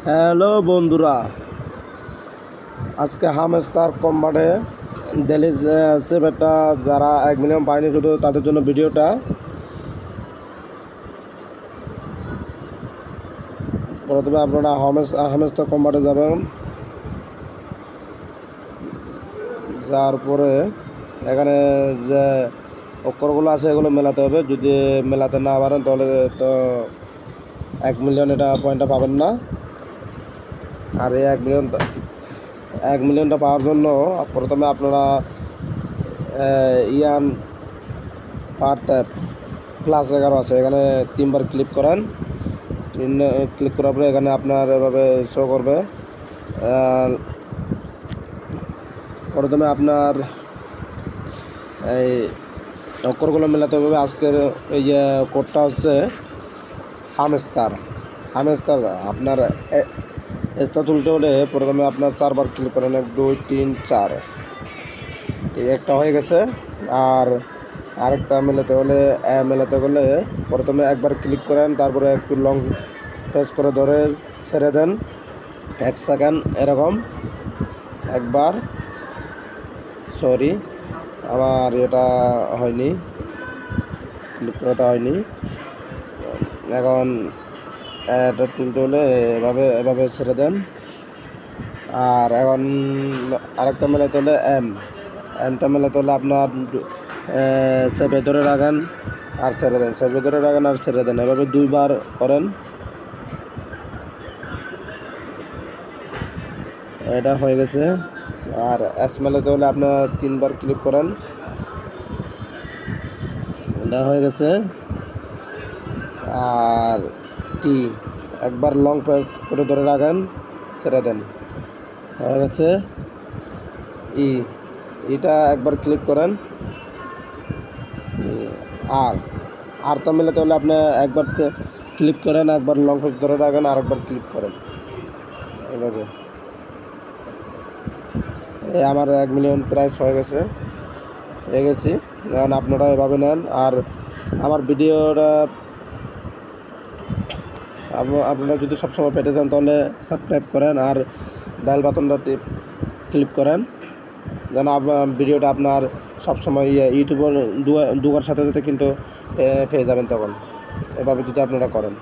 Hello বন্ধুরা, আজকে hamster কম্বাটে daily সেভেনটা যারা 1 মিলিয়ন পায়নি শুধু তাদের জন্য ভিডিওটা। প্রথমে আপনারা হামস্টার কম্বাটে যাবেন, যার পরে এখানে যে অক্ষরগুলো আছে এগুলো মেলাতে হবে। যদি মেলাতে না পারেন তাহলে তো 1 মিলিয়ন এটা পয়েন্টটা পাবেন না। আর এই 1 মিলিয়নটা পাওয়ার জন্য প্রথমে আপনারা ইয়ান পার ট্যাপ +11 আছে, এখানে 3বার ক্লিক করেন। ক্লিক করার পরে এখানে আপনার এভাবে শো করবে। প্রথমে আপনার এই অক্ষরগুলো মেলাতে হবে। আজকের এই যে কোডটা হচ্ছে হামস্টার। আপনার স্টার তুলতে হলে প্রথমে আপনার 4বার ক্লিক করেন, 1 2 3 4। একটা হয়ে গেছে। আর আরেকটা মেলাতে গেলে প্রথমে 1বার ক্লিক করেন, তারপরে একটু লং প্রেস করে ধরে ছেড়ে দেন 1 সেকেন্ড এরকম একবার। সরি, আমার এটা হয়নি, ক্লিক করাটা হয়নি। এখন এটা তুলতে হলে এভাবে ছেড়ে দেন। আর এখন আরেকটা মেলাতে হলে এমটা মেলাতে হলে আপনার চেপে ধরে রাখেন আর ছেড়ে দেন, চেপে ধরে রাখেন আর ছেড়ে দেন, এভাবে 2বার করেন। এটা হয়ে গেছে। আর এস মেলাতে হলে আপনার 3বার ক্লিক করেন, এটা হয়ে গেছে। আর টি একবার লং প্রেস করে ধরে রাখেন, ছেড়ে দেন, হয়ে গেছে। এটা একবার ক্লিক করেন। আর তা মেলাতে হলে আপনি একবার ক্লিক করেন, একবার লং প্রেস ধরে রাখেন আর একবার ক্লিক করেন, এভাবে। আমার 1 মিলিয়ন প্রাইস হয়ে গেছি। এখন আপনারা এভাবে নেন। আর আমার ভিডিওটা আপনারা যদি সবসময় পেতে চান তাহলে সাবস্ক্রাইব করেন আর বেল বাটনটা ক্লিক করেন, যেন ভিডিওটা আপনার সবসময় ইউটিউবের ঢোকার সাথে সাথে কিন্তু পেয়ে যাবেন তখন। এভাবে যদি আপনারা করেন।